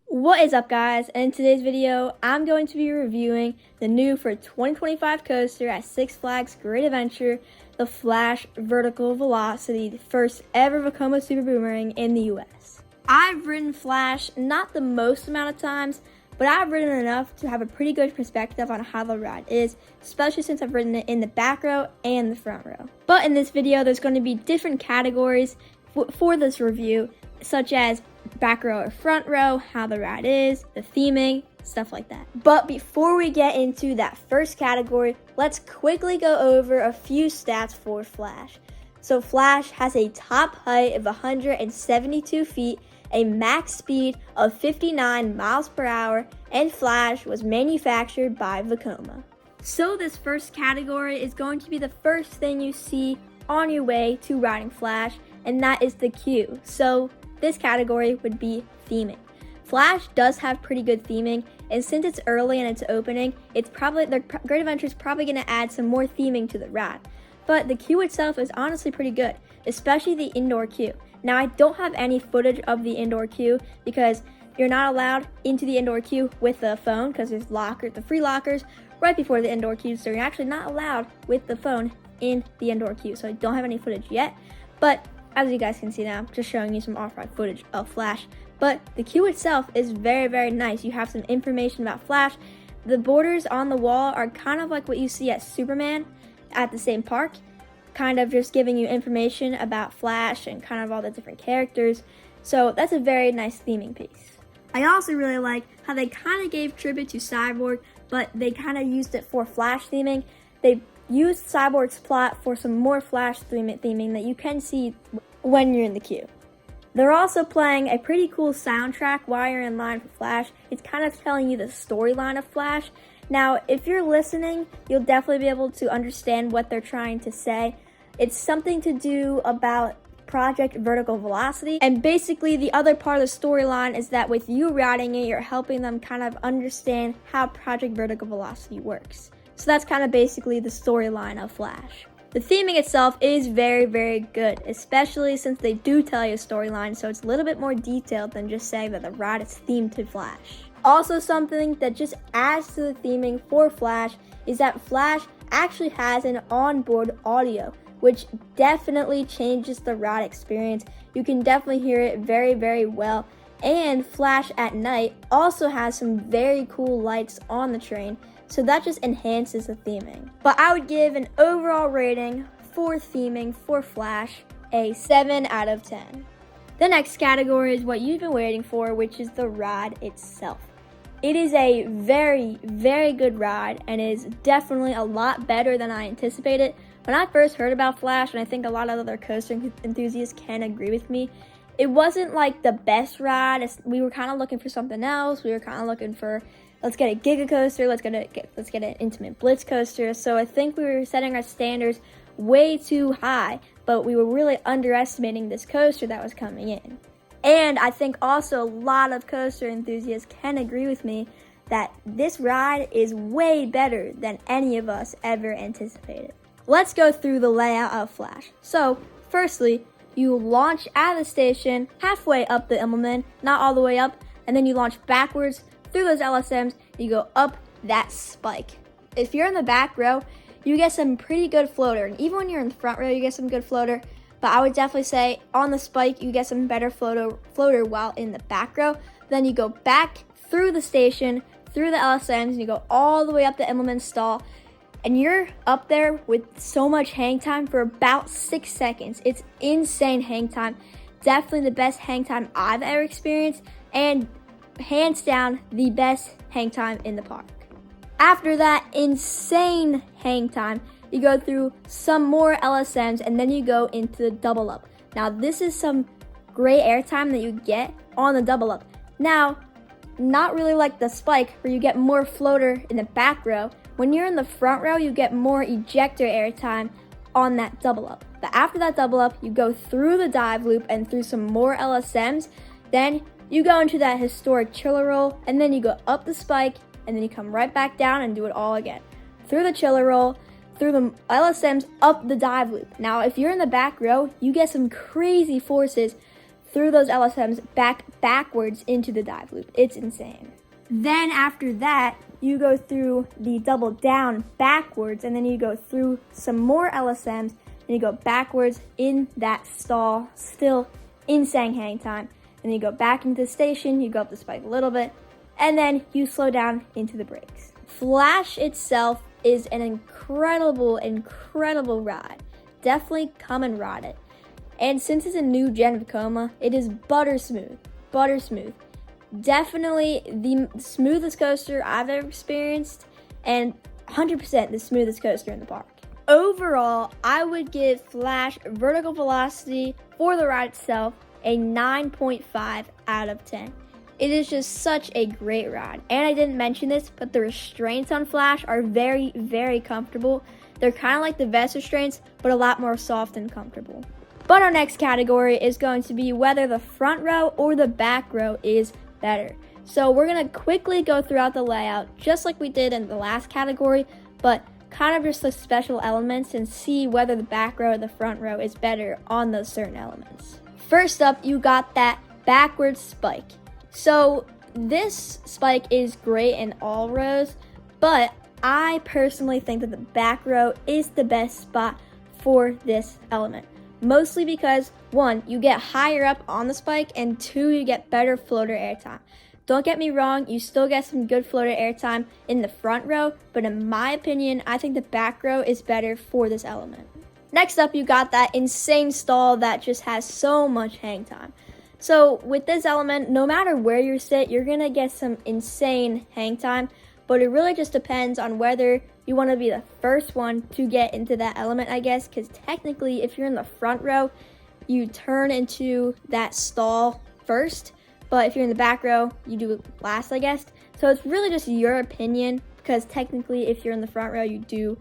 What is up, guys? In today's video, I'm going to be reviewing the new for 2025 coaster at Six Flags Great Adventure, the Flash Vertical Velocity, the first ever Vekoma Super Boomerang in the US. I've ridden Flash not the most amount of times, but I've ridden enough to have a pretty good perspective on how the ride is, especially since I've ridden it in the back row and the front row. But in this video, there's going to be different categories for this review, such as back row or front row, how the ride is, the theming, stuff like that. But before we get into that first category, let's quickly go over a few stats for Flash. So Flash has a top height of 172 feet, a max speed of 59 miles per hour, and Flash was manufactured by Vekoma. So this first category is going to be the first thing you see on your way to riding Flash, and that is the queue. So this category would be theming. Flash does have pretty good theming, and since it's early and it's opening, the Great Adventure is probably going to add some more theming to the ride. But the queue itself is honestly pretty good, especially the indoor queue. Now, I don't have any footage of the indoor queue because you're not allowed into the indoor queue with the phone because there's the free lockers right before the indoor queue, so you're actually not allowed with the phone in the indoor queue. So I don't have any footage yet, but as you guys can see now, just showing you some off-ride footage of Flash. But the queue itself is very, very nice. You have some information about Flash. The borders on the wall are kind of like what you see at Superman at the same park, kind of just giving you information about Flash and kind of all the different characters. So that's a very nice theming piece. I also really like how they kind of gave tribute to Cyborg, but they kind of used it for Flash theming. They used Cyborg's plot for some more Flash theming that you can see when you're in the queue. They're also playing a pretty cool soundtrack while you're in line for Flash. It's kind of telling you the storyline of Flash. Now, if you're listening, you'll definitely be able to understand what they're trying to say. It's something to do about Project Vertical Velocity, and basically the other part of the storyline is that with you riding it, you're helping them kind of understand how Project Vertical Velocity works. So that's kind of basically the storyline of Flash. The theming itself is very, very good, especially since they do tell you a storyline, so it's a little bit more detailed than just saying that the ride is themed to Flash. Also, something that just adds to the theming for Flash is that Flash actually has an onboard audio, which definitely changes the ride experience. You can definitely hear it very, very well. And Flash at night also has some very cool lights on the train, so that just enhances the theming. But I would give an overall rating for theming for Flash a 7 out of 10. The next category is what you've been waiting for, which is the ride itself. It is a very, very good ride and is definitely a lot better than I anticipated. When I first heard about Flash, and I think a lot of other coaster enthusiasts can agree with me, it wasn't like the best ride. We were kind of looking for something else. We were kind of looking for, let's get a Giga coaster, let's get an Intamin Blitz coaster. So I think we were setting our standards way too high, but we were really underestimating this coaster that was coming in. And I think also a lot of coaster enthusiasts can agree with me that this ride is way better than any of us ever anticipated. Let's go through the layout of Flash. So firstly, you launch out of the station halfway up the Immelman, not all the way up, and then you launch backwards through those LSMs, you go up that spike. If you're in the back row, you get some pretty good floater, and even when you're in the front row, you get some good floater, but I would definitely say on the spike, you get some better floater while in the back row. Then you go back through the station, through the LSMs, and you go all the way up the Immelman stall, and you're up there with so much hang time for about 6 seconds. It's insane hang time. Definitely the best hang time I've ever experienced, and hands down the best hang time in the park. After that insane hang time, you go through some more LSMs, and then you go into the double up. Now, this is some great air time that you get on the double up. Now, not really like the spike where you get more floater in the back row. When you're in the front row, you get more ejector air time on that double up. But after that double up, you go through the dive loop and through some more LSMs. Then you go into that historic chiller roll, and then you go up the spike, and then you come right back down and do it all again. Through the chiller roll, through the LSMs, up the dive loop. Now, if you're in the back row, you get some crazy forces through those LSMs backwards into the dive loop. It's insane. Then after that, you go through the double down backwards, and then you go through some more LSMs, and you go backwards in that stall, still insane hang time. And then you go back into the station, you go up the spike a little bit, and then you slow down into the brakes. Flash itself is an incredible ride. Definitely come and ride it. And since it's a new gen of Vekoma, it is butter smooth. Definitely the smoothest coaster I've ever experienced, and 100% the smoothest coaster in the park. Overall, I would give Flash Vertical Velocity for the ride itself a 9.5 out of 10. It is just such a great ride. And I didn't mention this, but the restraints on Flash are very, very comfortable. They're kind of like the Vest restraints, but a lot more soft and comfortable. But our next category is going to be whether the front row or the back row is better. So we're going to quickly go throughout the layout, just like we did in the last category, but kind of just the special elements and see whether the back row or the front row is better on those certain elements. First up, you got that backwards spike. So this spike is great in all rows, but I personally think that the back row is the best spot for this element. Mostly because, one, you get higher up on the spike, and two, you get better floater airtime. Don't get me wrong, you still get some good floater airtime in the front row, but in my opinion, I think the back row is better for this element. Next up, you got that insane stall that just has so much hang time. So with this element, no matter where you sit, you're gonna get some insane hang time, but it really just depends on whether you want to be the first one to get into that element, I guess, because technically if you're in the front row, you turn into that stall first, but if you're in the back row, you do it last, I guess. So it's really just your opinion, because technically if you're in the front row, you do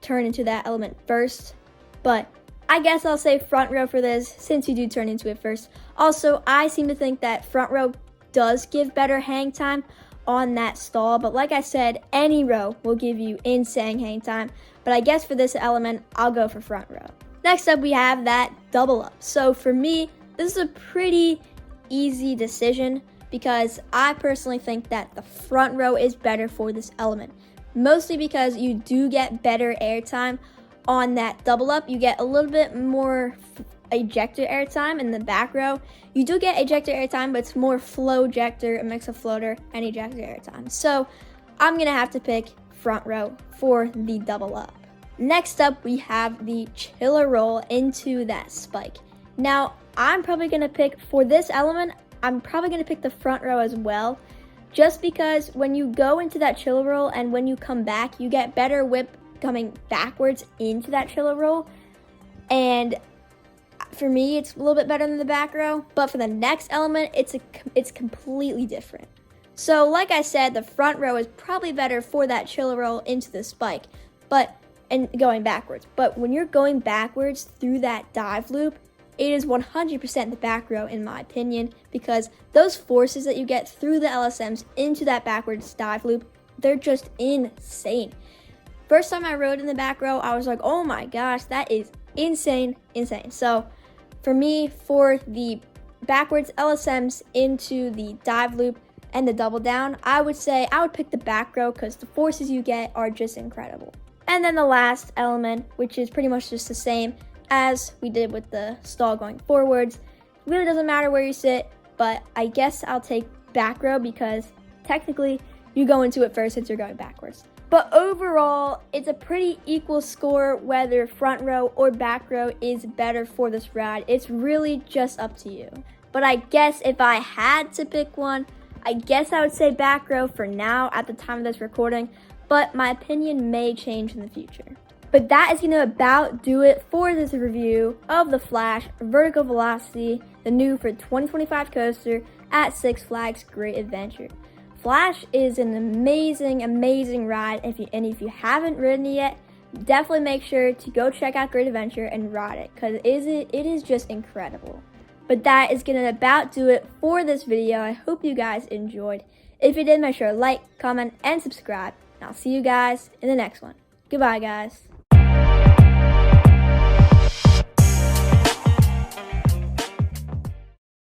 turn into that element first, but I guess I'll say front row for this, since you do turn into it first. Also, I seem to think that front row does give better hang time on that stall, but like I said, any row will give you insane hang time, but I guess for this element, I'll go for front row. Next up, we have that double up. So for me, this is a pretty easy decision because I personally think that the front row is better for this element, mostly because you do get better airtime on that double up. You get a little bit more ejector airtime in the back row. You do get ejector airtime, but it's more flow ejector, a mix of floater and ejector airtime. So I'm gonna have to pick front row for the double up. Next up, we have the chiller roll into that spike. Now, I'm probably gonna pick, for this element, I'm probably gonna pick the front row as well, just because when you go into that chiller roll and when you come back, you get better whip coming backwards into that chiller roll. And for me, it's a little bit better than the back row, but for the next element, it's completely different. So like I said, the front row is probably better for that chiller roll into the spike, and going backwards. But when you're going backwards through that dive loop, it is 100% the back row in my opinion, because those forces that you get through the LSMs into that backwards dive loop, they're just insane. First time I rode in the back row, I was like, oh my gosh, that is insane. So for me, for the backwards LSMs into the dive loop and the double down, I would say I would pick the back row because the forces you get are just incredible. And then the last element, which is pretty much just the same as we did with the stall going forwards, really doesn't matter where you sit, but I guess I'll take back row because technically you go into it first since you're going backwards. But overall, it's a pretty equal score whether front row or back row is better for this ride. It's really just up to you. But I guess if I had to pick one, I guess I would say back row for now at the time of this recording, but my opinion may change in the future. But that is going to about do it for this review of the Flash Vertical Velocity, the new for 2025 coaster at Six Flags Great Adventure. Flash is an amazing ride. If you haven't ridden it yet, definitely make sure to go check out Great Adventure and ride it, because it is just incredible. But that is going to about do it for this video. I hope you guys enjoyed. If you did, make sure to like, comment, and subscribe. And I'll see you guys in the next one. Goodbye, guys.